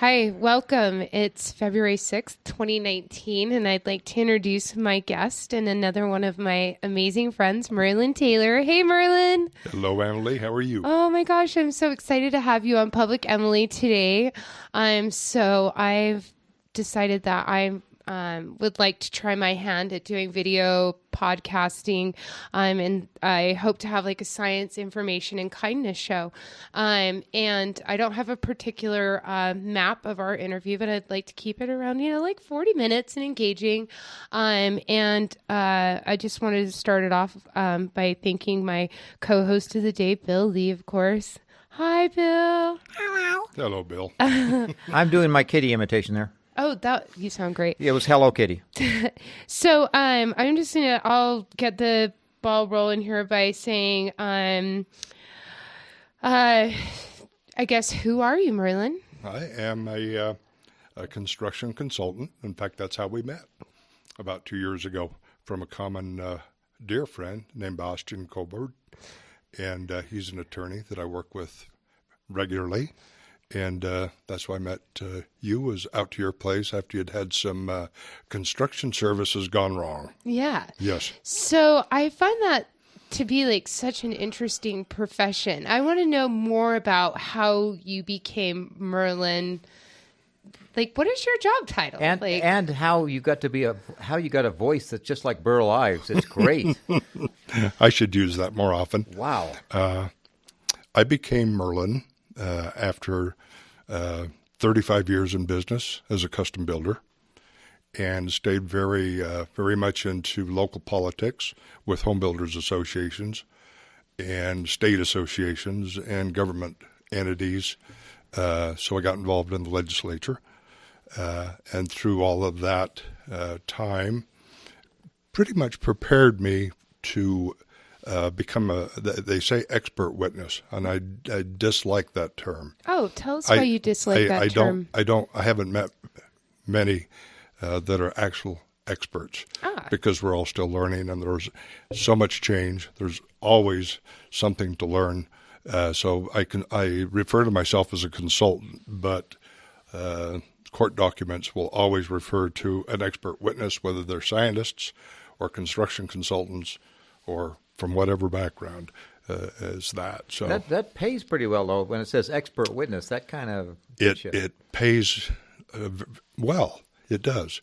Hi, welcome. It's February 6th, 2019, and I'd like to introduce my guest and another one of my amazing friends, Merlin Taylor. Hey, Merlin. Hello, Emily. How are you? Oh my gosh, I'm so excited to have you on Public Emily today. I've decided that I would like to try my hand at doing video podcasting, and I hope to have like a science, information, and kindness show. And I don't have a particular map of our interview, but I'd like to keep it around, like 40 minutes and engaging. I just wanted to start it off by thanking my co-host of the day, Bill Lee, of course. Hi, Bill. Hello. Hello, Bill. I'm doing my kitty imitation there. Oh, you sound great. Yeah, it was Hello Kitty. So I'm just I'll get the ball rolling here by saying, I guess, who are you, Merlin? I am a construction consultant. In fact, that's how we met about 2 years ago from a common dear friend named Bastian Coburn. And he's an attorney that I work with regularly. And that's why I met you, was out to your place after you'd had some construction services gone wrong. Yeah. Yes. So I find that to be like such an interesting profession. I want to know more about how you became Merlin. Like, what is your job title? And how you got a voice that's just like Burl Ives. It's great. I should use that more often. Wow. I became Merlin after 35 years in business as a custom builder, and stayed very much into local politics with home builders associations and state associations and government entities. So I got involved in the legislature, and through all of that time, pretty much prepared me to become they say expert witness, and I dislike that term. Oh, tell us why you dislike that term. I haven't met many that are actual experts, because we're all still learning, and there's so much change. There's always something to learn. So I refer to myself as a consultant, but court documents will always refer to an expert witness, whether they're scientists or construction consultants or from whatever background as that. So that pays pretty well, though. When it says expert witness, that kind of it pays well. It does.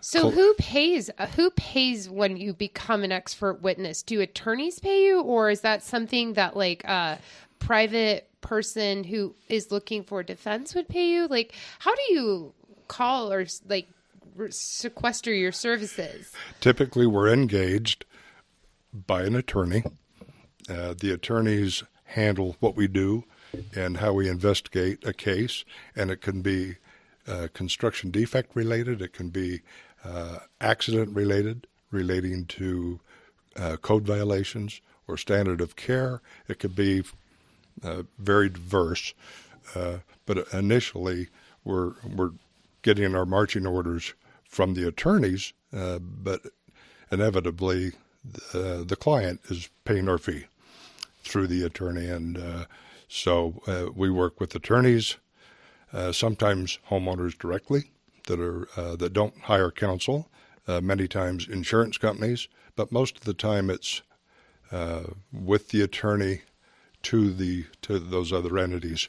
So who pays? Who pays when you become an expert witness? Do attorneys pay you, or is that something that like a private person who is looking for defense would pay you? Like, how do you call or like sequester your services? Typically, we're engaged by an attorney. The attorneys handle what we do and how we investigate a case, and it can be construction defect related, it can be accident related, relating to code violations or standard of care. It could be very diverse, but initially we're getting our marching orders from the attorneys, but inevitably the client is paying our fee through the attorney, and so we work with attorneys, sometimes homeowners directly that don't hire counsel, many times insurance companies, but most of the time it's with the attorney to those other entities.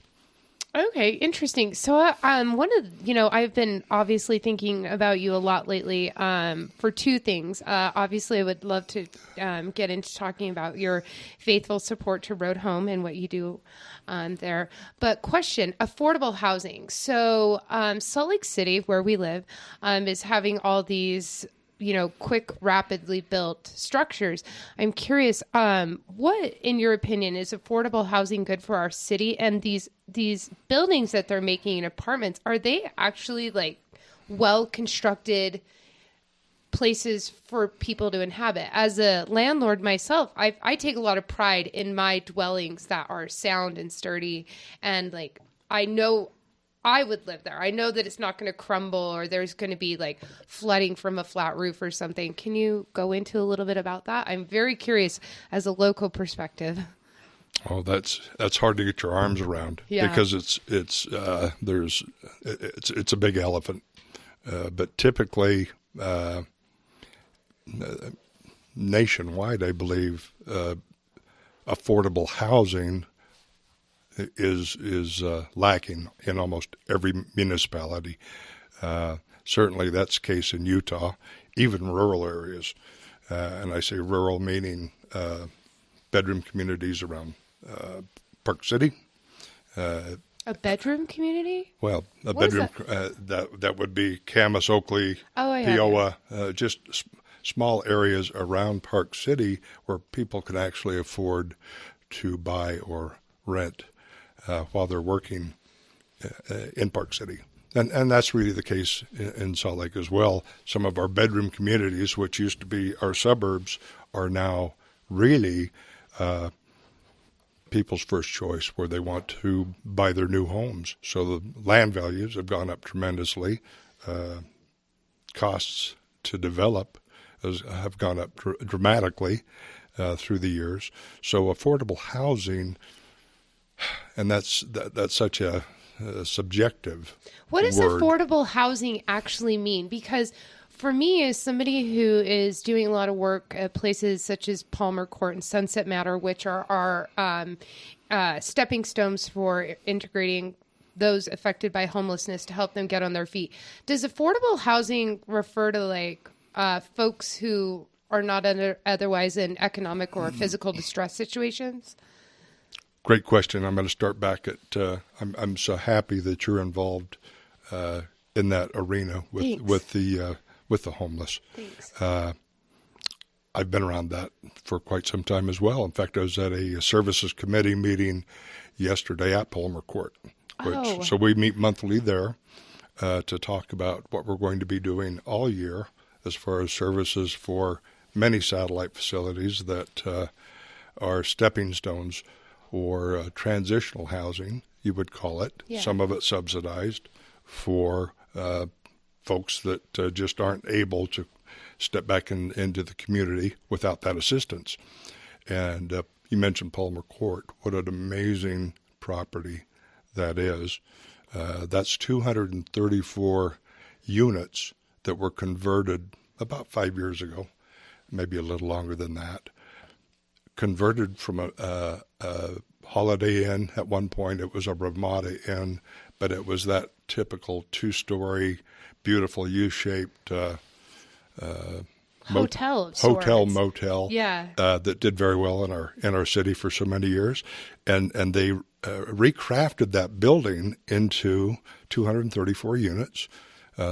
Okay, interesting. So, I've been obviously thinking about you a lot lately for two things. Obviously, I would love to get into talking about your faithful support to Road Home and what you do there. But question, affordable housing. So, Salt Lake City, where we live, is having all these quick, rapidly built structures. I'm curious, what, in your opinion, is affordable housing good for our city? And these buildings that they're making in apartments, are they actually like well-constructed places for people to inhabit? As a landlord myself, I take a lot of pride in my dwellings that are sound and sturdy, and like I know I would live there. I know that it's not going to crumble or there's going to be like flooding from a flat roof or something. Can you go into a little bit about that? I'm very curious as a local perspective. Oh, that's hard to get your arms around because it's a big elephant. But typically, nationwide, I believe, affordable housing is lacking in almost every municipality. Certainly, that's the case in Utah, even rural areas. And I say rural meaning bedroom communities around Park City. A bedroom community? Well, a What is bedroom that would be Camas, Oakley, Peowa, just small areas around Park City where people can actually afford to buy or rent while they're working in Park City. And that's really the case in Salt Lake as well. Some of our bedroom communities, which used to be our suburbs, are now really people's first choice where they want to buy their new homes. So the land values have gone up tremendously. Costs to develop have gone up dramatically through the years. So affordable housing, and that's such a subjective What does word. affordable housing actually mean? Because for me, as somebody who is doing a lot of work at places such as Palmer Court and Sunset Matter, which are stepping stones for integrating those affected by homelessness to help them get on their feet, does affordable housing refer to like folks who are not otherwise in economic or physical distress situations? Great question. I'm going to start back at. I'm so happy that you're involved in that arena with the homeless. Thanks. I've been around that for quite some time as well. In fact, I was at a services committee meeting yesterday at Palmer Court. So we meet monthly there to talk about what we're going to be doing all year as far as services for many satellite facilities that are stepping stones or transitional housing, you would call it. Yeah. Some of it subsidized for folks that just aren't able to step back into the community without that assistance. And you mentioned Palmer Court. What an amazing property that is. That's 234 units that were converted about 5 years ago, maybe a little longer than that. Converted from a Holiday Inn. At one point, it was a Ramada Inn, but it was that typical two-story, beautiful U-shaped Hotel motel. Yeah. That did very well in our city for so many years, and they recrafted that building into 234 units.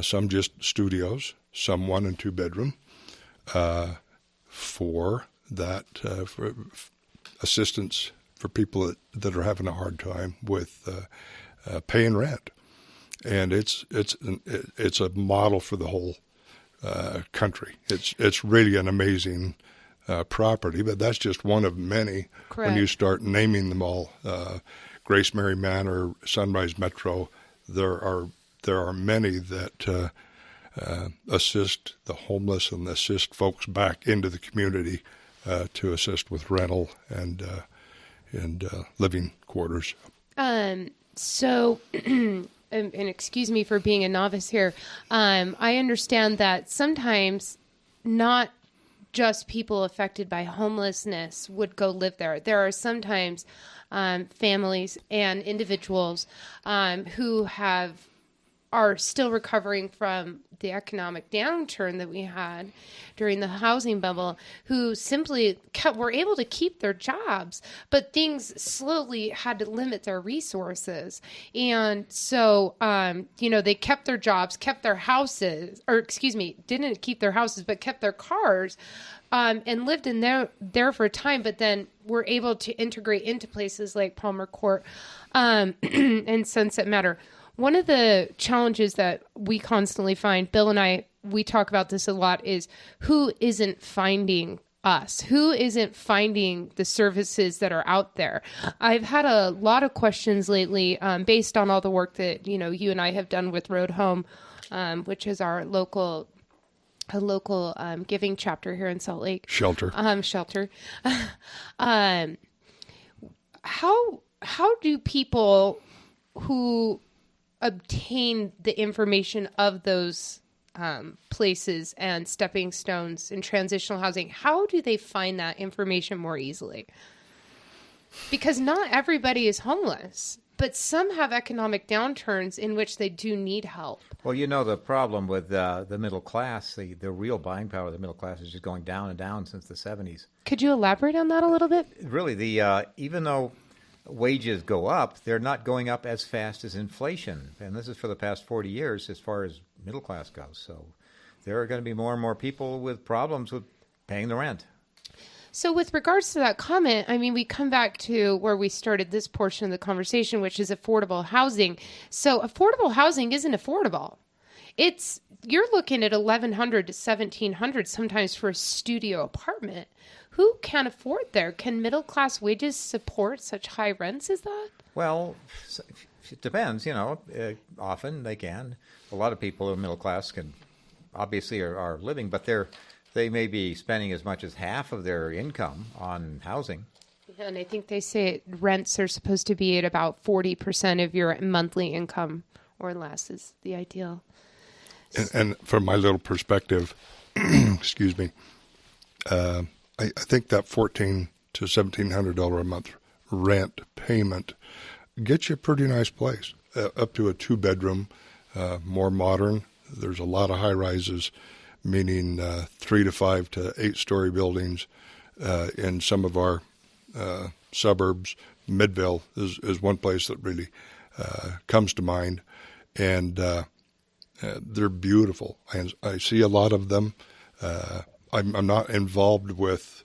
Some just studios, some 1 and 2 bedroom, for that for assistance for people that are having a hard time with paying rent, and it's a model for the whole country. It's really an amazing property, but that's just one of many. Correct. When you start naming them all, Grace Mary Manor, Sunrise Metro, there are many that assist the homeless and assist folks back into the community to assist with rental and living quarters. So, and excuse me for being a novice here, I understand that sometimes not just people affected by homelessness would go live there. There are sometimes families and individuals who are still recovering from the economic downturn that we had during the housing bubble, who simply were able to keep their jobs, but things slowly had to limit their resources. And so, they kept their jobs, kept their houses, didn't keep their houses, but kept their cars, and lived in there for a time, but then were able to integrate into places like Palmer Court and Sunset Matter. One of the challenges that we constantly find, Bill and I, we talk about this a lot, is who isn't finding us? Who isn't finding the services that are out there? I've had a lot of questions lately based on all the work that, you and I have done with Road Home, which is our local giving chapter here in Salt Lake. Shelter. Shelter. how do people who obtain the information of those places and stepping stones in transitional housing, how do they find that information more easily? Because not everybody is homeless, but some have economic downturns in which they do need help. Well, the problem with the middle class, the real buying power of the middle class is just going down and down since the 70s. Could you elaborate on that a little bit? Really, even though wages go up, they're not going up as fast as inflation. And this is for the past 40 years as far as middle class goes. So there are going to be more and more people with problems with paying the rent. So with regards to that comment, I mean, we come back to where we started this portion of the conversation, which is affordable housing. So affordable housing isn't affordable. You're looking at $1,100 to $1,700 sometimes for a studio apartment. Who can afford there? Can middle-class wages support such high rents as that? Well, it depends, often they can. A lot of people who are middle class can obviously are living, but they may be spending as much as half of their income on housing. Yeah, and I think they say rents are supposed to be at about 40% of your monthly income or less is the ideal. And from my little perspective, excuse me, I think that $1,400 to $1,700 a month rent payment gets you a pretty nice place, up to a 2-bedroom, more modern. There's a lot of high-rises, meaning 3 to 5 to 8-story buildings in some of our suburbs. Midville is one place that really comes to mind, and they're beautiful. I see a lot of them. I'm not involved with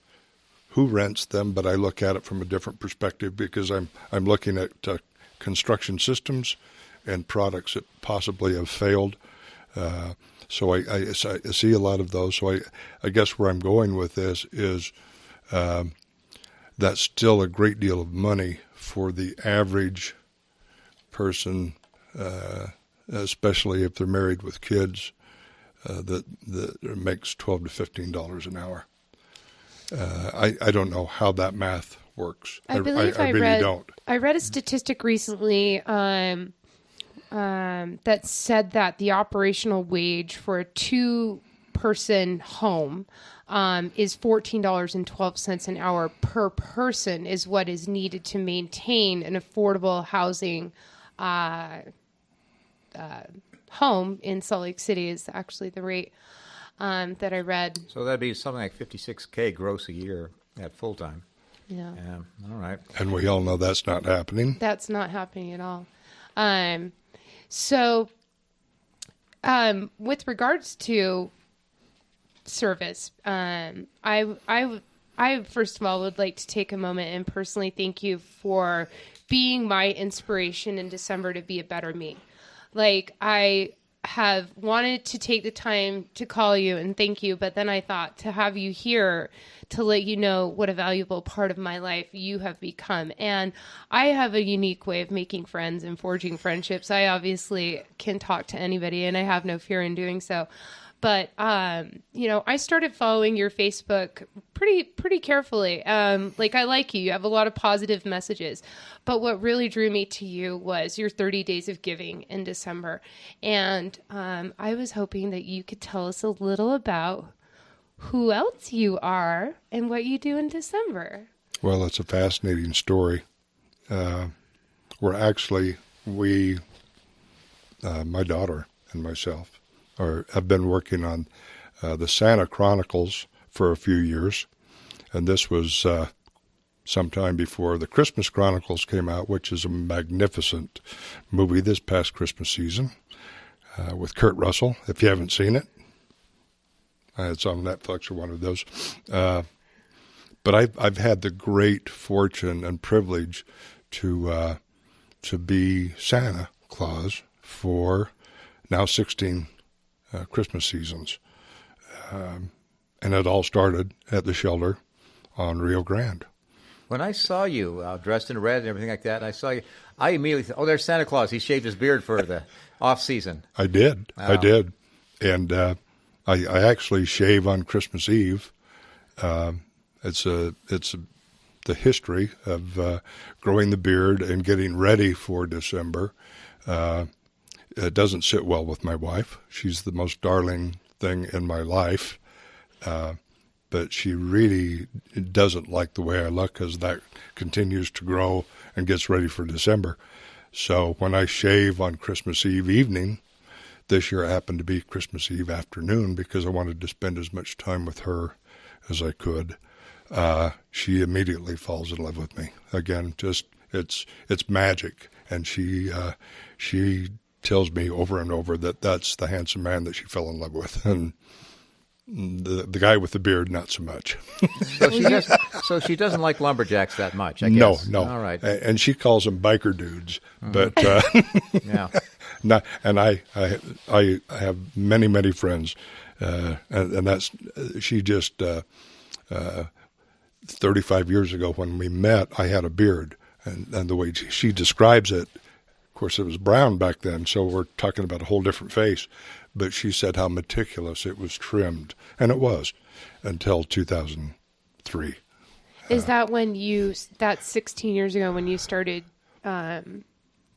who rents them, but I look at it from a different perspective because I'm looking at construction systems and products that possibly have failed. So I see a lot of those. So I guess where I'm going with this is that's still a great deal of money for the average person, especially if they're married with kids, that makes $12 to $15 an hour. I don't know how that math works. I really don't. I read a statistic recently that said that the operational wage for a 2-person home is $14.12 an hour per person is what is needed to maintain an affordable housing home in Salt Lake City is actually the rate that I read. So that'd be something like $56K gross a year at full time. Yeah. All right. And we all know that's not happening. That's not happening at all. So with regards to service, I first of all would like to take a moment and personally thank you for being my inspiration in December to be a better me. Like, I have wanted to take the time to call you and thank you, but then I thought to have you here to let you know what a valuable part of my life you have become. And I have a unique way of making friends and forging friendships. I obviously can talk to anybody, and I have no fear in doing so. But, I started following your Facebook pretty carefully. Like, I like you. You have a lot of positive messages. But what really drew me to you was your 30 days of giving in December. And I was hoping that you could tell us a little about who else you are and what you do in December. Well, it's a fascinating story. My daughter and myself, have been working on the Santa Chronicles for a few years, and this was sometime before the Christmas Chronicles came out, which is a magnificent movie this past Christmas season with Kurt Russell. If you haven't seen it, it's on Netflix or one of those. But I've had the great fortune and privilege to be Santa Claus for now 16 Christmas seasons. And it all started at the shelter on Rio Grande. When I saw you dressed in red and everything like that, I immediately thought, there's Santa Claus. He shaved his beard for the off-season. I did. Wow. I did. And I actually shave on Christmas Eve. It's the history of growing the beard and getting ready for December. It doesn't sit well with my wife. She's the most darling thing in my life, but she really doesn't like the way I look because that continues to grow and gets ready for December. So when I shave on Christmas Eve evening, this year happened to be Christmas Eve afternoon because I wanted to spend as much time with her as I could. She immediately falls in love with me. Again, just it's magic, and she tells me over and over that that's the handsome man that she fell in love with, and the guy with the beard not so much. So she doesn't like lumberjacks that much, I guess. No. All right. And she calls them biker dudes, but Yeah. not. And I have many friends, and that's she just 35 years ago when we met, I had a beard, and the way she describes it. Of course, it was brown back then, so we're talking about a whole different face. But she said how meticulous it was trimmed, and it was, until 2003. Is that when that's 16 years ago when you started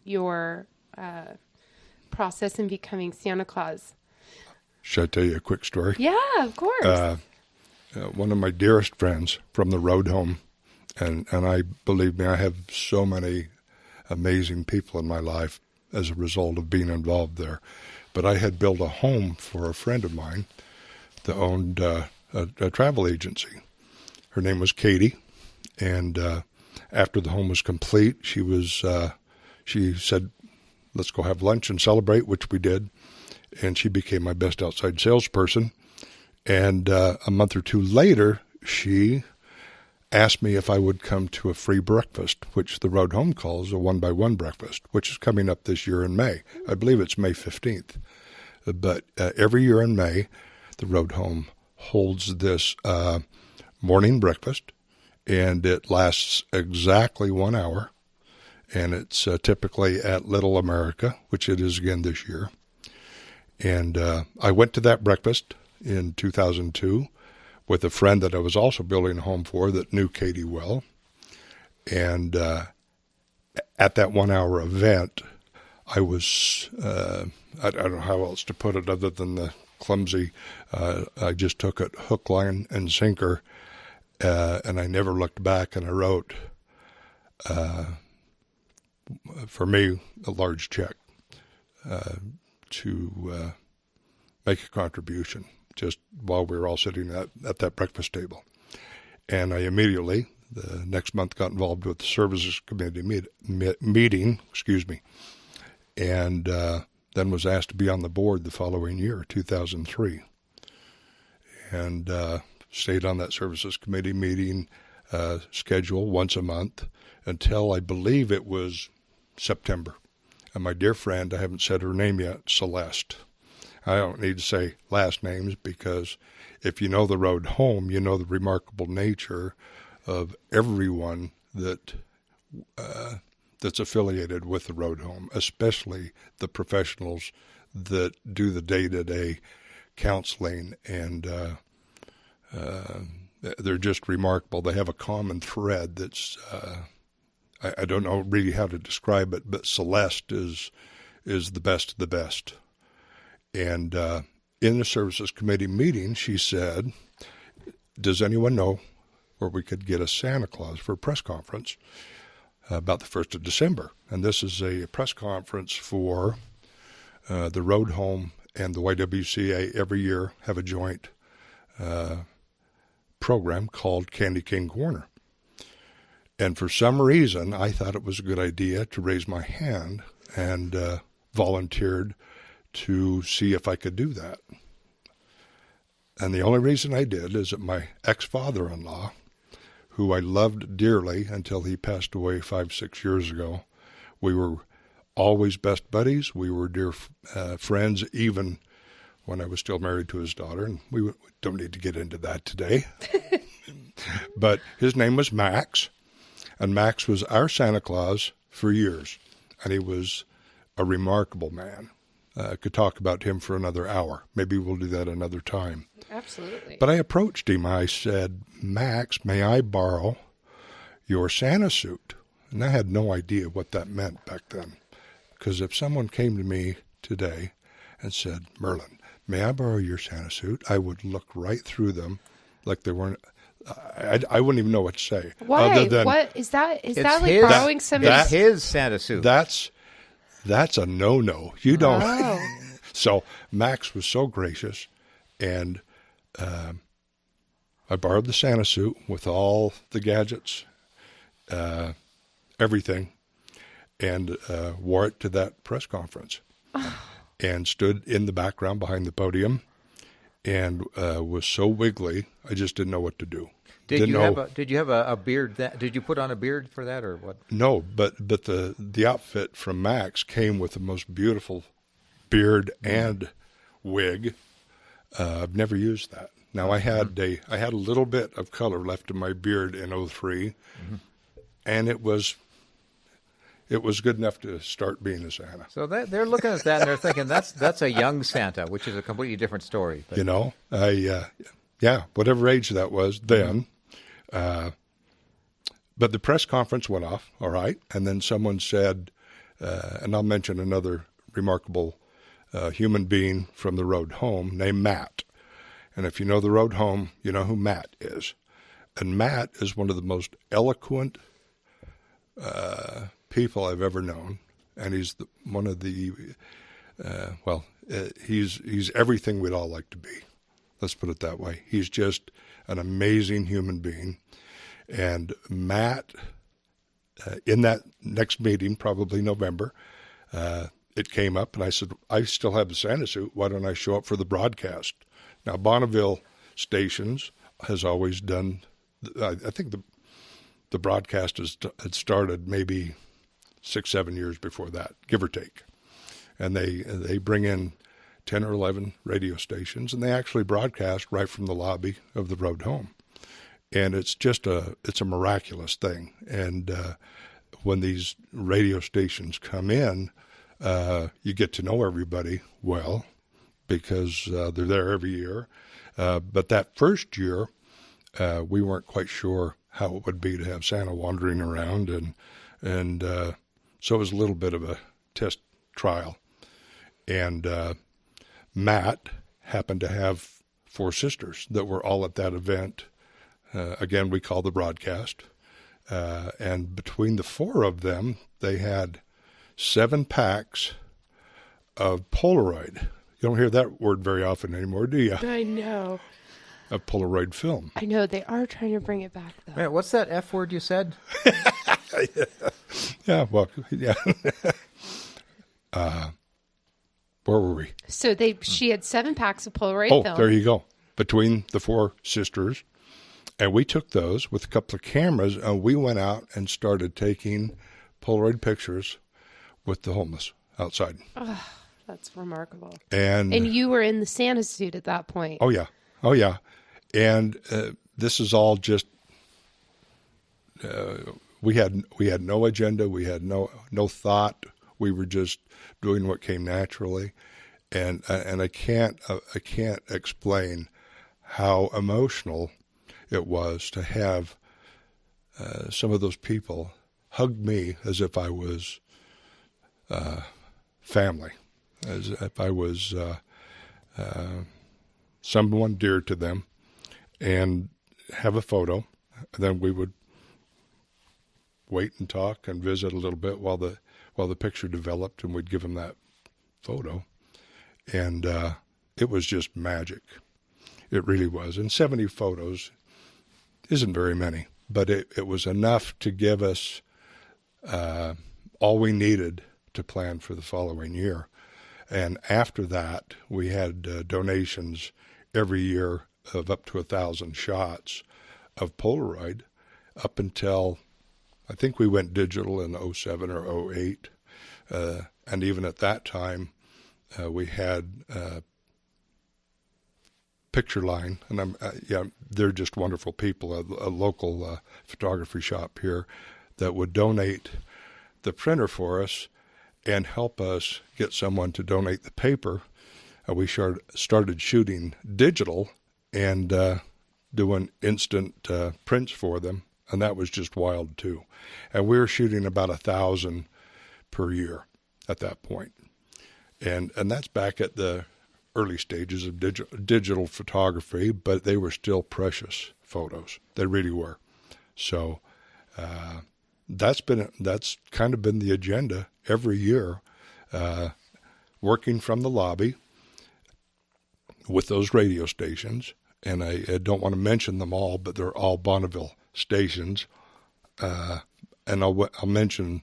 your process in becoming Santa Claus? Should I tell you a quick story? Yeah, of course. One of my dearest friends from the road home, and believe me, I have so many amazing people in my life as a result of being involved there. But I had built a home for a friend of mine that owned a travel agency. Her name was Katie, and after the home was complete, she said, "Let's go have lunch and celebrate," which we did. And she became my best outside salesperson. And a month or two later, she asked me if I would come to a free breakfast, which the road home calls a 1-by-1 breakfast, which is coming up this year in May. I believe it's May 15th. But every year in May, the road home holds this morning breakfast, and it lasts exactly 1 hour. And it's typically at Little America, which it is again this year. And I went to that breakfast in 2002 with a friend that I was also building a home for that knew Katie well. And at that 1 hour event, I was, I don't know how else to put it other than the clumsy, I just took it hook, line, and sinker, and I never looked back, and I wrote, for me, a large check to make a contribution, just while we were all sitting at that breakfast table. And I immediately, the next month, got involved with the services committee meeting, and then was asked to be on the board the following year, 2003. And stayed on that services committee meeting schedule once a month until I believe it was September. And my dear friend, I haven't said her name yet, Celeste. I don't need to say last names because if you know the road home, you know the remarkable nature of everyone that's affiliated with the road home, especially the professionals that do the day-to-day counseling, and they're just remarkable. They have a common thread that's, I don't know really how to describe it, but Celeste is the best of the best. And in the services committee meeting, she said, "Does anyone know where we could get a Santa Claus for a press conference about the 1st of December?" And this is a press conference for the road home and the YWCA every year have a joint program called Candy King Corner. And for some reason, I thought it was a good idea to raise my hand and volunteered to see if I could do that. And the only reason I did is that my ex-father-in-law, who I loved dearly until he passed away 5-6 years ago, we were always best buddies. We were dear friends, even when I was still married to his daughter, and we don't need to get into that today. But his name was Max, and Max was our Santa Claus for years, and he was a remarkable man. I could talk about him for another hour. Maybe we'll do that another time. Absolutely. But I approached him. I said, "Max, may I borrow your Santa suit. And I had no idea what that meant back then. Because if someone came to me today and said, Merlin, may I borrow your Santa suit? I would look right through them like they weren't. I wouldn't even know what to say. Why? Other than, what is that? Is It's that like his- borrowing somebody's? It's his Santa suit. That's a no-no. You don't. Oh. So Max was so gracious, and I borrowed the Santa suit with all the gadgets, everything, and wore it to that press conference, and stood in the background behind the podium, and was so wiggly, I just didn't know what to do. Did you have a beard? Did you put on a beard for that, or what? No, but the outfit from Max came with the most beautiful beard and wig. I've never used that. Now I had a little bit of color left in my beard in 03, and it was good enough to start being a Santa. So they're looking at that and they're thinking that's a young Santa, which is a completely different story. But, You know, whatever age that was then. But the press conference went off, all right, and then someone said, and I'll mention another remarkable human being from the road home named Matt. And if you know the road home, you know who Matt is. And Matt is one of the most eloquent people I've ever known, and he's one of the he's everything we'd all like to be. Let's put it that way. He's just an amazing human being. And Matt, in that next meeting, probably November, it came up, and I said, I still have the Santa suit. Why don't I show up for the broadcast? Now, Bonneville Stations has always done, I think the broadcast had started maybe 6-7 years before that, give or take. And they bring in 10 or 11 radio stations, and they actually broadcast right from the lobby of the road home. And it's just it's a miraculous thing. And when these radio stations come in, you get to know everybody well because they're there every year. But that first year, we weren't quite sure how it would be to have Santa wandering around, and so it was a little bit of a test trial. And Matt happened to have 4 sisters that were all at that event. Again, we call the broadcast. And between the 4 of them, they had 7 packs of Polaroid. You don't hear that word very often anymore, do you? I know. Of Polaroid film. I know. They are trying to bring it back, though. Man, what's that F word you said? Yeah, well, yeah. Where were we? So she had 7 packs of Polaroid Oh, film. there you go. Between the 4 sisters. And we took those with a couple of cameras, and we went out and started taking Polaroid pictures with the homeless outside. Oh, that's remarkable. And you were in the Santa suit at that point. Oh, yeah. And this is all just, we had no agenda. We had no thought. We were just doing what came naturally. And I can't explain how emotional it was to have some of those people hug me as if I was family, as if I was someone dear to them, and have a photo. And then we would wait and talk and visit a little bit while the picture developed, and we'd give them that photo. And it was just magic. It really was. And 70 photos isn't very many, but it was enough to give us all we needed to plan for the following year. And after that, we had donations every year of up to 1,000 shots of Polaroid up until, I think we went digital in 07 or 08. And even at that time, we had Picture Line, and they're just wonderful people, a local photography shop here that would donate the printer for us and help us get someone to donate the paper. We started shooting digital and doing instant prints for them and that was just wild too. And we were shooting about 1,000 per year at that point. And that's back at the early stages of digital photography, but they were still precious photos. They really were. So that's kind of been the agenda every year, working from the lobby with those radio stations. And I don't want to mention them all, but they're all Bonneville stations. And I'll mention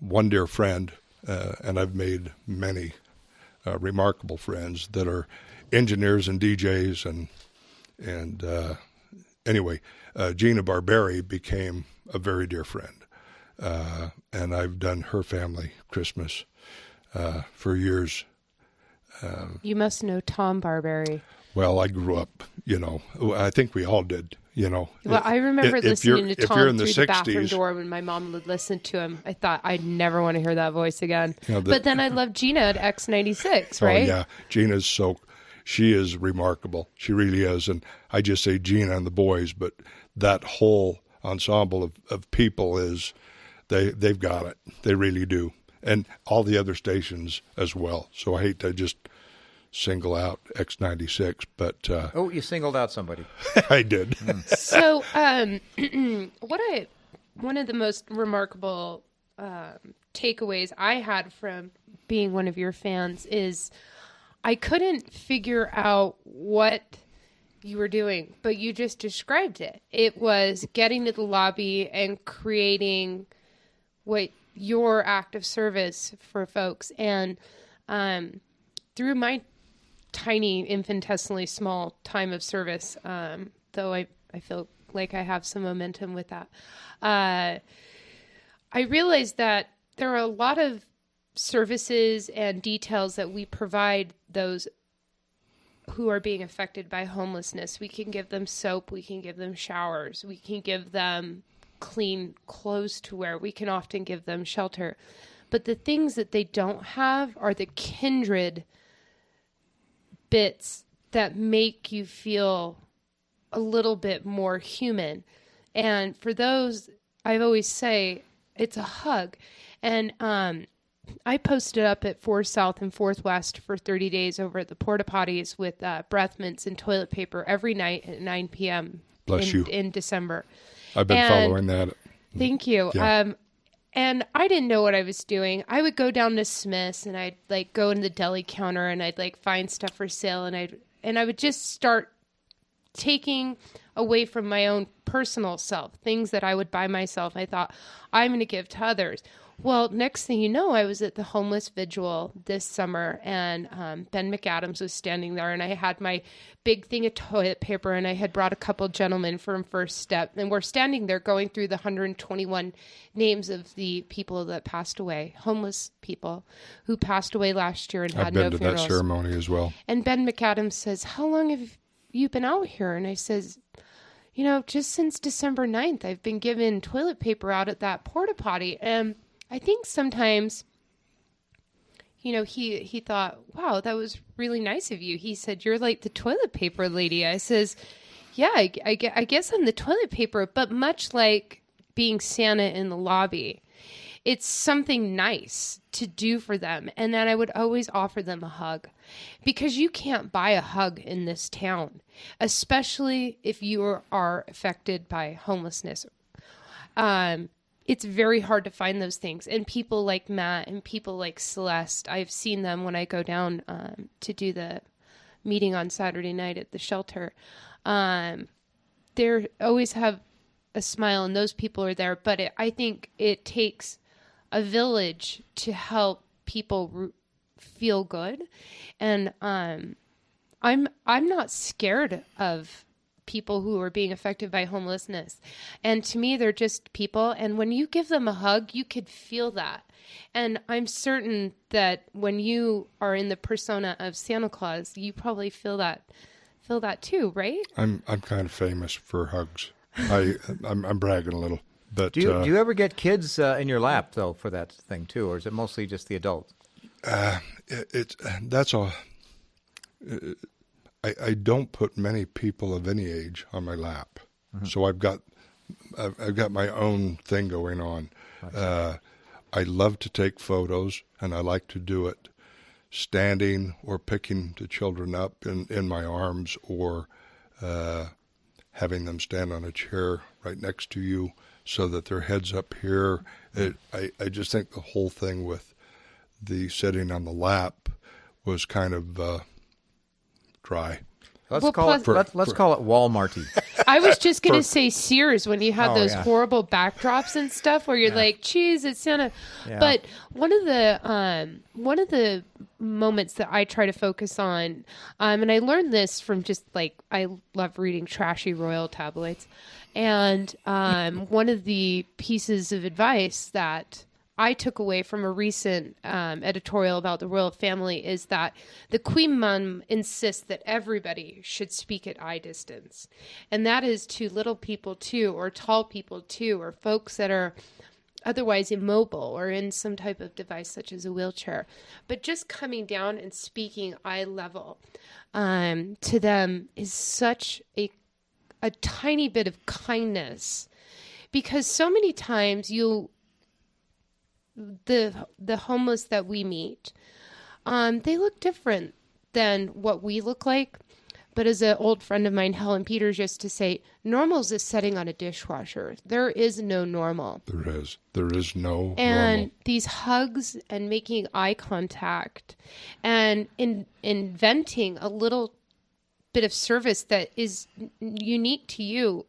one dear friend, and I've made many remarkable friends that are engineers and DJs. And anyway, Gina Barberi became a very dear friend. And I've done her family Christmas for years. You must know Tom Barberi. Well, I grew up, I think we all did, Well, I remember listening to Tom through the bathroom door when my mom would listen to him. I thought, I'd never want to hear that voice again. But then I loved Gina at X96, right? Oh, yeah. She is remarkable. She really is. And I just say Gina and the boys, but that whole ensemble of people they've got it. They really do. And all the other stations as well. So I hate to just single out X96, but you singled out somebody. I did. So one of the most remarkable takeaways I had from being one of your fans is I couldn't figure out what you were doing, but you just described it. It was getting to the lobby and creating what your act of service for folks. And through my tiny, infinitesimally small time of service, though I feel like I have some momentum with that, I realized that there are a lot of services and details that we provide those who are being affected by homelessness. We can give them soap, we can give them showers, we can give them clean clothes to wear, we can often give them shelter. But the things that they don't have are the kindred bits that make you feel a little bit more human. And for those, I always say it's a hug. And I posted up at 4 South and 4th West for 30 days over at the porta potties with breath mints and toilet paper every night at 9 p.m. in December. I've been following that. Thank you. Yeah. And I didn't know what I was doing. I would go down to Smith's and I'd go in the deli counter and I'd find stuff for sale and I would just start taking away from my own personal self, things that I would buy myself. I thought, I'm going to give to others. Well, next thing you know, I was at the homeless vigil this summer, and Ben McAdams was standing there, and I had my big thing of toilet paper, and I had brought a couple gentlemen from First Step, and we're standing there going through the 121 names of the people that passed away, homeless people who passed away last year and had no funerals. I've been to that ceremony as well. And Ben McAdams says, how long have you been out here? And I says, just since December 9th, I've been given toilet paper out at that porta potty. And I think sometimes, he thought, wow, that was really nice of you. He said, you're like the toilet paper lady. I says, yeah, I guess I'm the toilet paper, but much like being Santa in the lobby, it's something nice to do for them. And then I would always offer them a hug, because you can't buy a hug in this town, especially if you are affected by homelessness. It's very hard to find those things. And people like Matt and people like Celeste, I've seen them when I go down to do the meeting on Saturday night at the shelter. They always have a smile, and those people are there. But I think it takes a village to help people feel good. And I'm not scared of people who are being affected by homelessness. And to me, they're just people. And when you give them a hug, you could feel that. And I'm certain that when you are in the persona of Santa Claus, you probably feel that too, right? I'm kind of famous for hugs. I'm bragging a little. But do you ever get kids in your lap though for that thing too, or is it mostly just the adults? I don't put many people of any age on my lap. Mm-hmm. So I've got I've got my own thing going on. I love to take photos, and I like to do it standing or picking the children up in my arms, or having them stand on a chair right next to you so that their head's up here. I just think the whole thing with the sitting on the lap was kind of dry. Let's call it Walmarty. I was just going to say Sears, when you had those yeah. horrible backdrops and stuff where you're like, geez, it's Santa. Yeah. But one of the moments that I try to focus on, and I learned this from just like, I love reading trashy royal tabloids. And one of the pieces of advice that I took away from a recent editorial about the royal family is that the Queen Mum insists that everybody should speak at eye distance. And that is to little people too, or tall people too, or folks that are otherwise immobile or in some type of device such as a wheelchair. But just coming down and speaking eye level to them is such a tiny bit of kindness. Because so many times the homeless that we meet, they look different than what we look like. But as an old friend of mine, Helen Peters, used to say, normal is setting on a dishwasher. There is no normal. There is no and normal. These hugs and making eye contact and inventing a little bit of service that is unique to you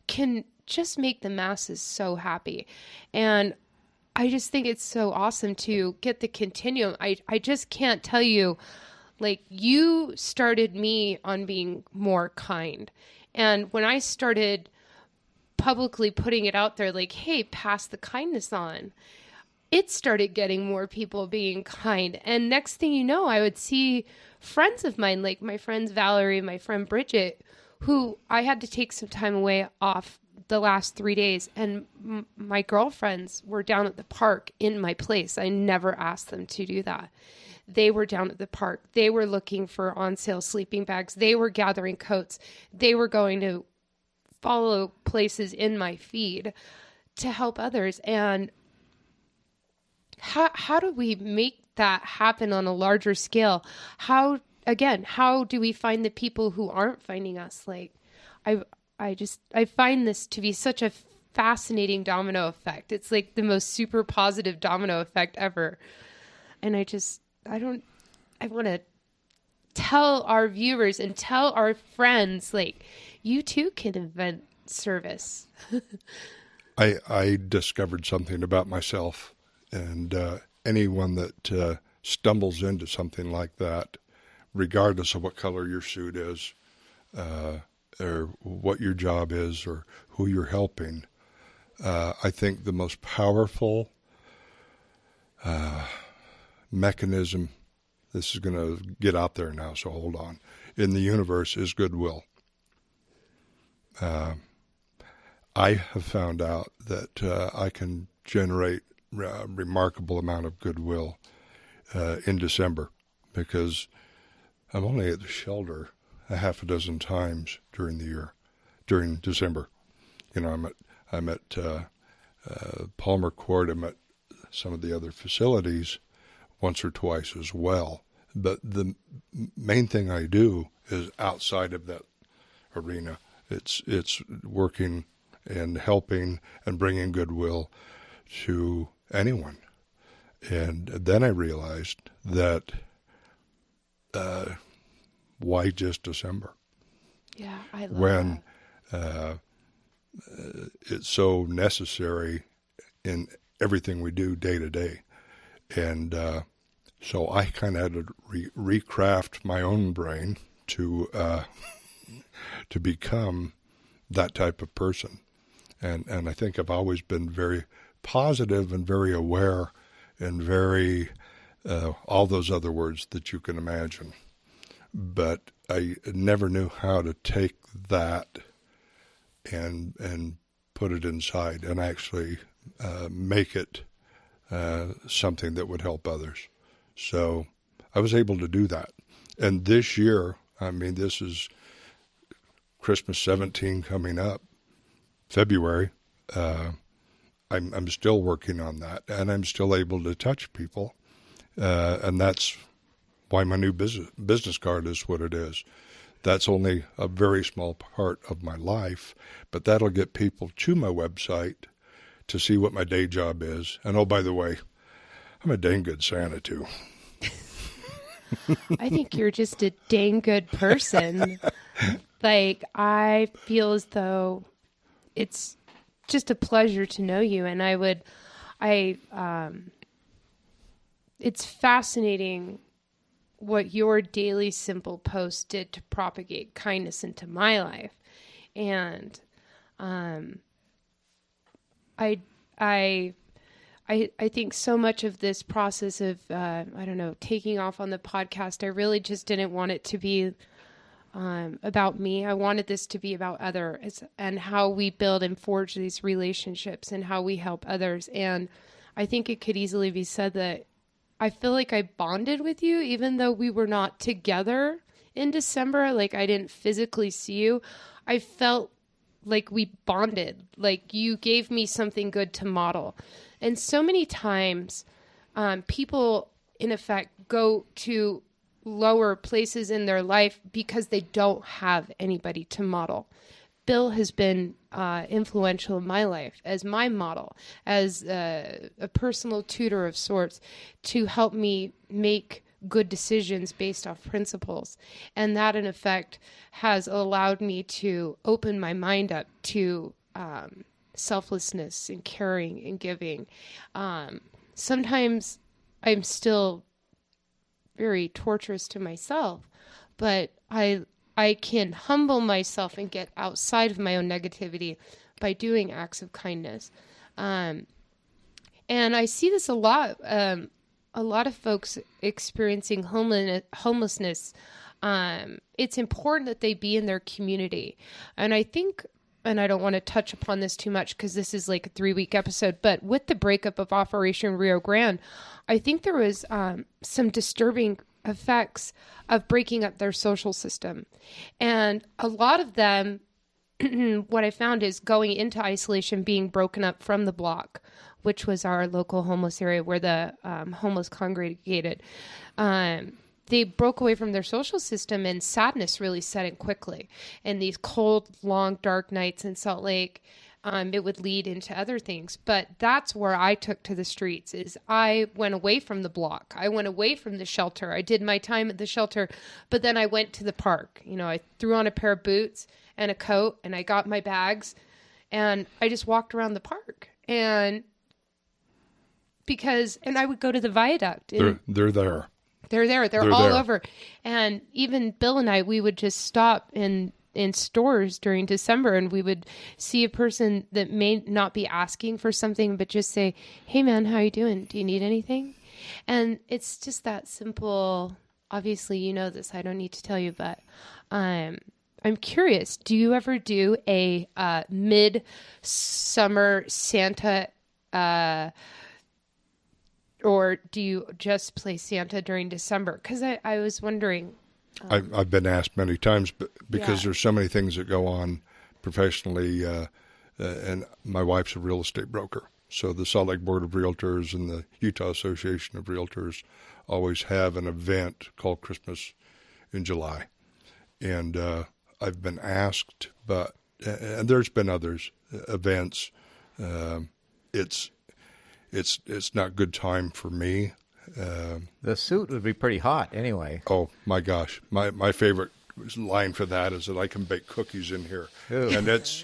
can just make the masses so happy. And I just think it's so awesome to get the continuum. I just can't tell you, like, you started me on being more kind. And when I started publicly putting it out there, like, hey, pass the kindness on, it started getting more people being kind. And next thing you know, I would see friends of mine, like my friends Valerie, my friend Bridget, who I had to take some time away off the last 3 days, and my girlfriends were down at the park in my place. I never asked them to do that. They were down at the park. They were looking for on sale sleeping bags. They were gathering coats. They were going to follow places in my feed to help others. And how do we make that happen on a larger scale? How do we find the people who aren't finding us? Like, I find this to be such a fascinating domino effect. It's like the most super positive domino effect ever. And I want to tell our viewers and tell our friends, like, you too can invent service. I discovered something about myself, and anyone that stumbles into something like that, regardless of what color your suit is, or what your job is, or who you're helping, I think the most powerful mechanism, this is going to get out there now, so hold on, in the universe is goodwill. I have found out that I can generate a remarkable amount of goodwill in December, because I'm only at the shelter a half a dozen times during the year, during December. You know, I'm at Palmer Court. I'm at some of the other facilities once or twice as well. But the main thing I do is outside of that arena. It's working and helping and bringing goodwill to anyone. And then I realized that why just December? Yeah, I love when that. It's so necessary in everything we do day to day. And so I kind of had to recraft my own brain to become that type of person. And I think I've always been very positive and very aware and very all those other words that you can imagine. But I never knew how to take that and put it inside and actually make it something that would help others. So I was able to do that. And this year, I mean, this is Christmas 17 coming up. February. I'm still working on that, and I'm still able to touch people, and that's why my new business card is what it is. That's only a very small part of my life, but that'll get people to my website to see what my day job is. And oh, by the way, I'm a dang good Santa too. I think you're just a dang good person. Like, I feel as though it's just a pleasure to know you. And it's fascinating what your daily simple post did to propagate kindness into my life. And I think so much of this process of, taking off on the podcast, I really just didn't want it to be about me. I wanted this to be about others and how we build and forge these relationships and how we help others. And I think it could easily be said that I feel like I bonded with you, even though we were not together in December. Like, I didn't physically see you. I felt like we bonded, like you gave me something good to model. And so many times people, in effect, go to lower places in their life because they don't have anybody to model. Bill has been influential in my life as my model, as a personal tutor of sorts, to help me make good decisions based off principles. And that, in effect, has allowed me to open my mind up to selflessness and caring and giving. Sometimes I'm still very torturous to myself, but I can humble myself and get outside of my own negativity by doing acts of kindness. And I see this a lot. A lot of folks experiencing homelessness, it's important that they be in their community. And I think, and I don't want to touch upon this too much because this is like a 3-week episode, but with the breakup of Operation Rio Grande, I think there was some disturbing effects of breaking up their social system. And a lot of them, what I found is going into isolation, being broken up from the block, which was our local homeless area where the homeless congregated. They broke away from their social system, and sadness really set in quickly. And these cold, long, dark nights in Salt Lake, it would lead into other things. But that's where I took to the streets. Is I went away from the block. I went away from the shelter. I did my time at the shelter, but then I went to the park. You know, I threw on a pair of boots and a coat, and I got my bags, and I just walked around the park. And I would go to the viaduct. They're there. They're there. They're all over. And even Bill and I, we would just stop in stores during December, and we would see a person that may not be asking for something, but just say, "Hey man, how you doing? Do you need anything?" And it's just that simple. Obviously, you know this. I don't need to tell you, but I'm curious. Do you ever do a mid-summer Santa, or do you just play Santa during December? Because I was wondering. I've been asked many times, but because there's so many things that go on professionally, and my wife's a real estate broker. So the Salt Lake Board of Realtors and the Utah Association of Realtors always have an event called Christmas in July. And I've been asked, and there's been others events. It's not good time for me. The suit would be pretty hot anyway. Oh my gosh, my favorite line for that is that I can bake cookies in here. Ooh. And it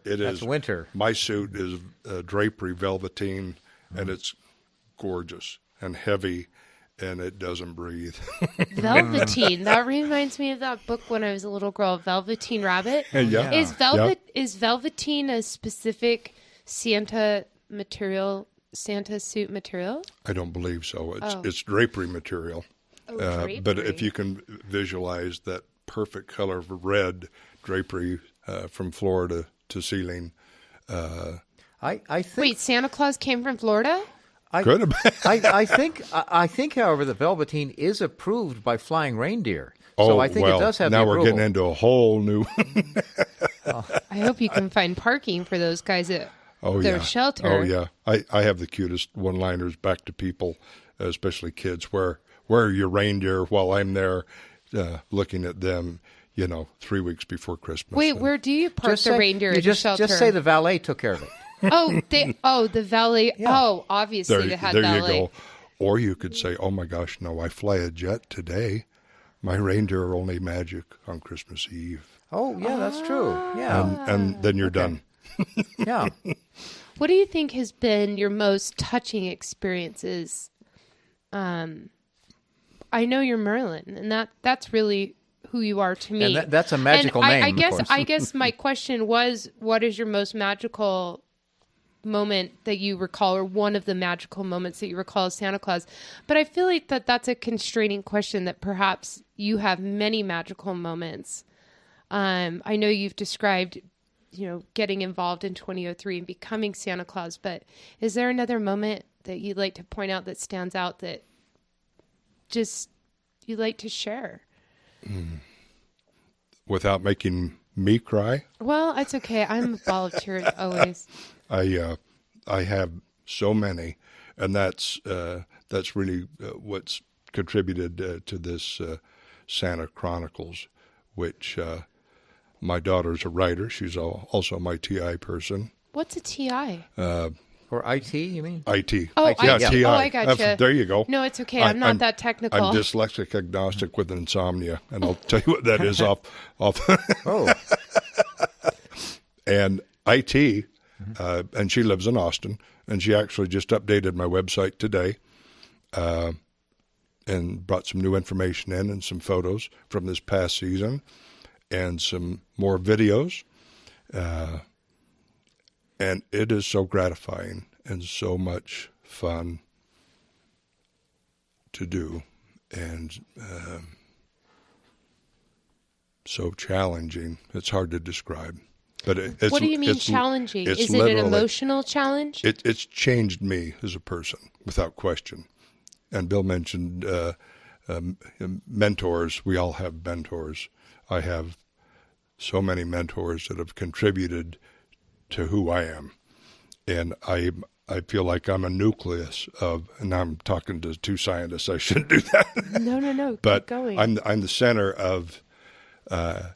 is that's winter. My suit is drapery velveteen, and it's gorgeous and heavy, and it doesn't breathe. Velveteen. That reminds me of that book when I was a little girl, Velveteen Rabbit. Yeah. Is velveteen a specific Santa suit material? I don't believe so. It's drapery material. Drapery. But if you can visualize that perfect color of red drapery from floor to ceiling. I think. Wait, Santa Claus came from Florida? Could have been. I think, however, the velveteen is approved by flying reindeer. So I think it does have now the we're approval. getting into a whole new. I hope you can find parking for those guys at Oh, their yeah. shelter. Oh, yeah. I have the cutest one-liners back to people, especially kids. Where are your reindeer while I'm there looking at them, 3 weeks before Christmas? Wait, where do you park the reindeer at the shelter? Just say the valet took care of it. The valet. Yeah. Oh, obviously they had there valet. you go. Or you could say, oh, my gosh, no, I fly a jet today. My reindeer are only magic on Christmas Eve. Oh, yeah, that's true. Yeah. And then you're done. Yeah. What do you think has been your most touching experiences? I know you're Merlin, and that's really who you are to me. And that's a magical name, of course. I guess my question was, what is your most magical moment that you recall, or one of the magical moments that you recall as Santa Claus? But I feel like that's a constraining question, that perhaps you have many magical moments. I know you've described, getting involved in 2003 and becoming Santa Claus, but is there another moment that you'd like to point out that stands out that just you'd like to share? Without making me cry? Well, it's okay. I'm a ball of tears always. I have so many, and that's really what's contributed to this Santa Chronicles, which my daughter's a writer. She's also my TI person. What's a TI? Or IT, you mean? IT. Oh, yeah, IT. TI. Oh, I gotcha. There you go. No, it's okay. I'm not that technical. I'm dyslexic agnostic with insomnia, and I'll tell you what that is off. Oh. And IT, and she lives in Austin, and she actually just updated my website today and brought some new information in and some photos from this past season and some more videos. And it is so gratifying and so much fun to do, and so challenging. It's hard to describe. But it's, what do you mean challenging? Is it an emotional challenge? It's changed me as a person, without question. And Bill mentioned mentors. We all have mentors. I have so many mentors that have contributed to who I am. And I feel like I'm a nucleus of, and I'm talking to two scientists, I shouldn't do that. No, but keep going. I'm the center of, I'm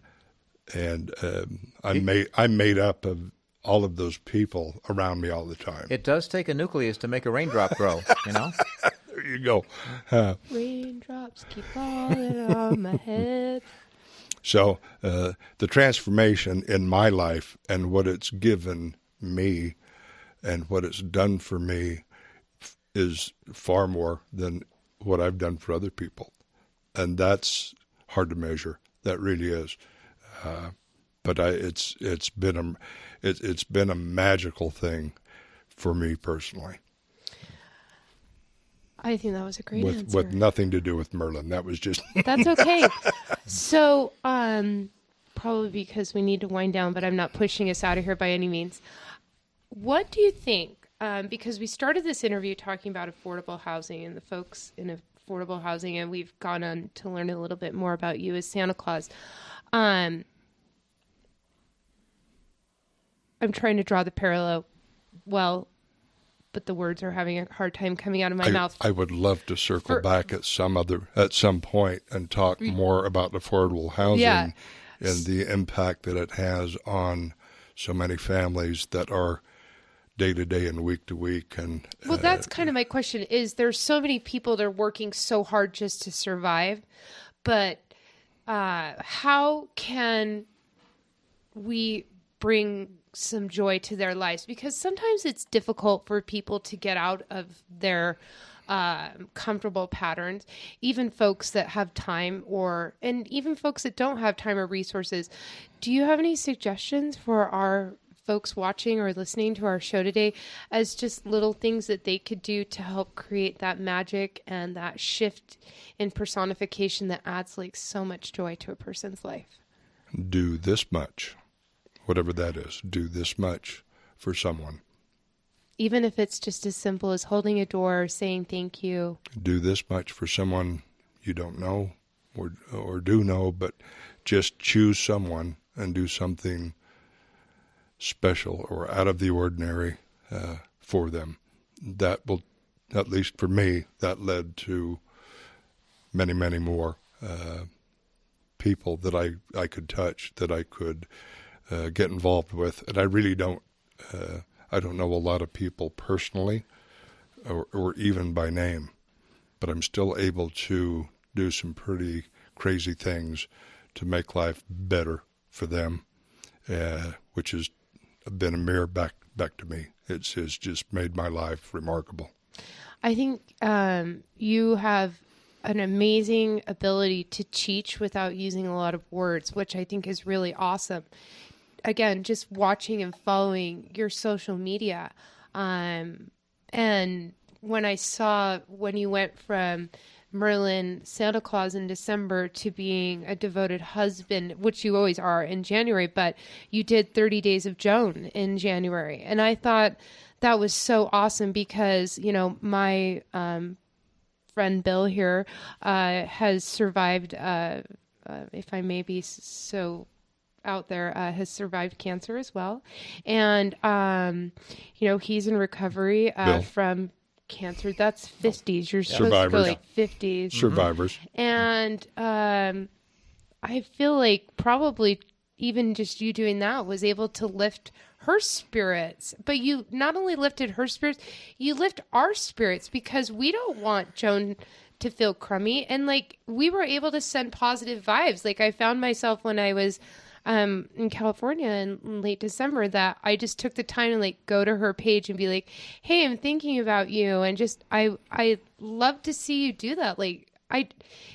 made up of all of those people around me all the time. It does take a nucleus to make a raindrop grow, There you go. Raindrops keep falling on my head. So the transformation in my life and what it's given me and what it's done for me is far more than what I've done for other people. And that's hard to measure. That really is. But it's been a magical thing for me personally. I think that was a great answer. With nothing to do with Merlin. That was just... That's okay. So, probably because we need to wind down, but I'm not pushing us out of here by any means. What do you think? Because we started this interview talking about affordable housing and the folks in affordable housing, and we've gone on to learn a little bit more about you as Santa Claus. I'm trying to draw the parallel. Well, but the words are having a hard time coming out of my mouth. I would love to circle back at some point and talk more about affordable housing and the impact that it has on so many families that are day to day and week to week. And well, that's kind of my question. Is there's so many people that are working so hard just to survive, but how can we bring some joy to their lives? Because sometimes it's difficult for people to get out of their comfortable patterns, even folks that have time and even folks that don't have time or resources. Do you have any suggestions for our folks watching or listening to our show today as just little things that they could do to help create that magic and that shift in personification that adds like so much joy to a person's life? Do this much. Whatever that is, do this much for someone. Even if it's just as simple as holding a door or saying thank you. Do this much for someone you don't know or do know, but just choose someone and do something special or out of the ordinary for them. That will, at least for me, that led to many, many more people that I could touch, that I could get involved with. And I really don't know a lot of people personally or even by name, but I'm still able to do some pretty crazy things to make life better for them, which has been a mirror back to me. It's just made my life remarkable. I think you have an amazing ability to teach without using a lot of words, which I think is really awesome. Again, just watching and following your social media. And when I saw when you went from Merlin Santa Claus in December to being a devoted husband, which you always are in January, but you did 30 Days of Joan in January. And I thought that was so awesome because, you know, my friend Bill here has survived, if I may be so out there, has survived cancer as well. And, you know, he's in recovery from cancer. That's 50s. You're supposed to go like 50s. Survivors. And I feel like probably even just you doing that was able to lift her spirits. But you not only lifted her spirits, you lift our spirits because we don't want Joan to feel crummy. And like we were able to send positive vibes. Like I found myself when I was in California in late December that I just took the time to like go to her page and be like, hey, I'm thinking about you. And just, I love to see you do that. Like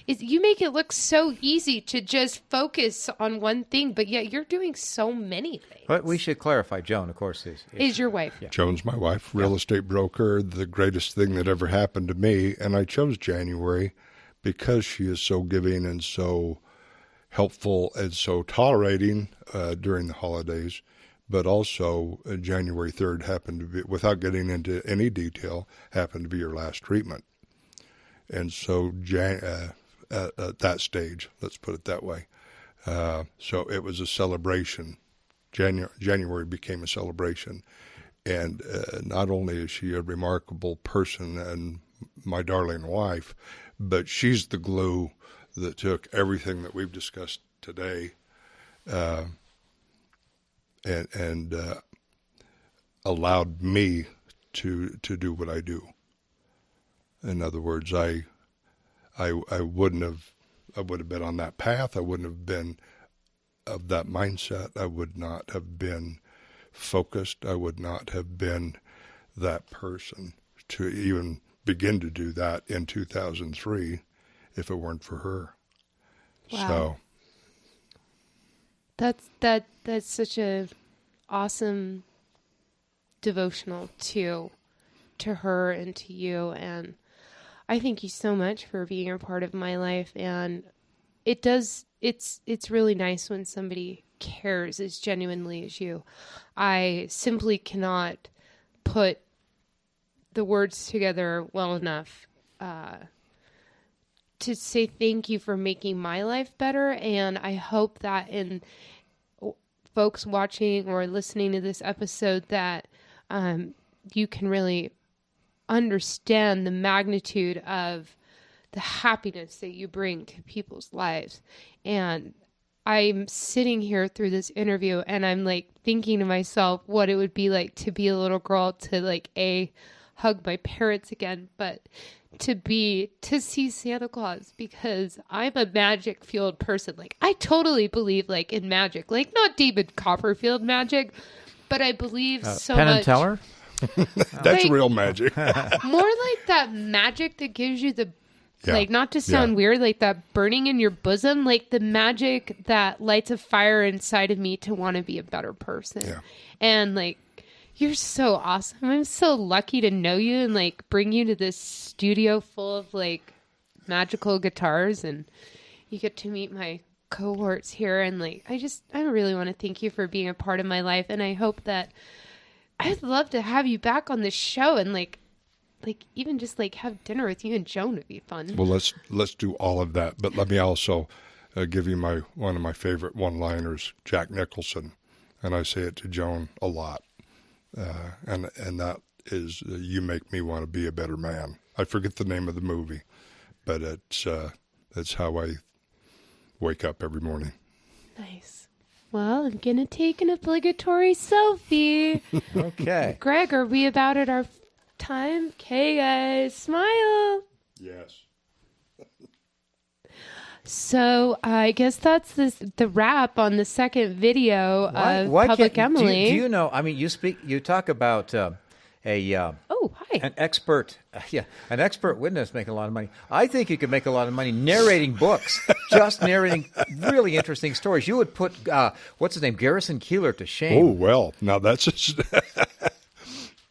you make it look so easy to just focus on one thing, but yet you're doing so many things. But we should clarify, Joan, of course, is your wife. Yeah. Joan's my wife, real estate broker, the greatest thing that ever happened to me. And I chose January because she is so giving and so helpful and so tolerating during the holidays, but also January 3rd happened to be, without getting into any detail, happened to be your last treatment. And so at that stage, let's put it that way. So it was a celebration. January became a celebration. And not only is she a remarkable person and my darling wife, but she's the glue that took everything that we've discussed today and allowed me to do what I do. In other words, I would have been on that path. I wouldn't have been of that mindset. I would not have been focused. I would not have been that person to even begin to do that in 2003 if it weren't for her. Wow. So that's such a awesome devotional to her and to you, and I thank you so much for being a part of my life. And it's really nice when somebody cares as genuinely as you. I simply cannot put the words together well enough to say thank you for making my life better. And I hope that in folks watching or listening to this episode that you can really understand the magnitude of the happiness that you bring to people's lives. And I'm sitting here through this interview and I'm like thinking to myself what it would be like to be a little girl, to like hug my parents again, but to see Santa Claus, because I'm a magic fueled person. Like I totally believe like in magic, like not David Copperfield magic, but I believe so Penn much. and Teller? That's like, real magic. More like that magic that gives you the, like, not to sound weird, like that burning in your bosom, like the magic that lights a fire inside of me to want to be a better person. Yeah. And like, you're so awesome. I'm so lucky to know you and like bring you to this studio full of like magical guitars, and you get to meet my cohorts here. And like, I really want to thank you for being a part of my life. And I hope that I'd love to have you back on this show and like even just like have dinner with you and Joan would be fun. Well, let's do all of that. But let me also give you one of my favorite one-liners. Jack Nicholson and I say it to Joan a lot. And that is, you make me want to be a better man. I forget the name of the movie, but that's how I wake up every morning. Nice. Well, I'm going to take an obligatory selfie. Okay. Greg, are we about at our time? Okay, guys, smile. Yes. So I guess that's the wrap on the second video of Public Emily. Do you know? I mean, you talk about Oh, hi. an expert witness making a lot of money. I think you could make a lot of money narrating books, just narrating really interesting stories. You would put what's his name, Garrison Keillor, to shame. Oh well, now that's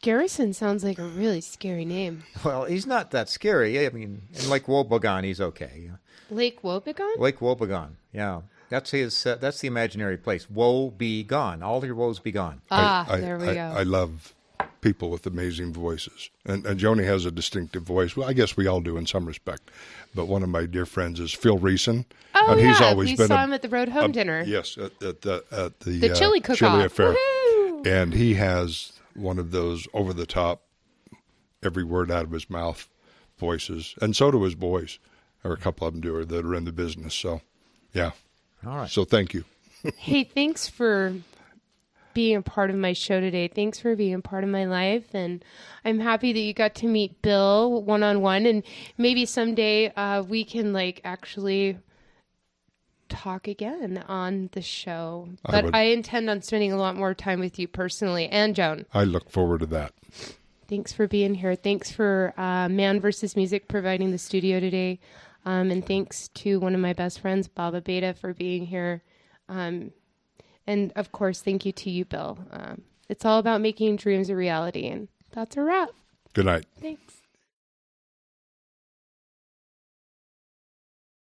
Garrison sounds like a really scary name. Well, he's not that scary. I mean, in Lake Wobegon, he's okay. Lake Wobegon? Lake Wobegon, yeah. That's his. That's the imaginary place. Woe be gone. All your woes be gone. There we go. I love people with amazing voices. And Joni has a distinctive voice. Well, I guess we all do in some respect. But one of my dear friends is Phil Reeson. Oh, and yeah. He's always we been saw him at the Road Home dinner. Yes, at The chili cook-off. chili affair. Woohoo! And he has one of those over-the-top, every word out of his mouth voices. And so do his boys. Or a couple of them do, that are in the business. So, yeah. All right. So thank you. Hey, thanks for being a part of my show today. Thanks for being a part of my life. And I'm happy that you got to meet Bill one-on-one. And maybe someday we can actually talk again on the show. But I intend on spending a lot more time with you personally, and Joan. I look forward to that. Thanks for being here. Thanks for Man vs. Music providing the studio today. And thanks to one of my best friends, Baba Beta, for being here. And, of course, thank you to you, Bill. It's all about making dreams a reality. And that's a wrap. Good night. Thanks.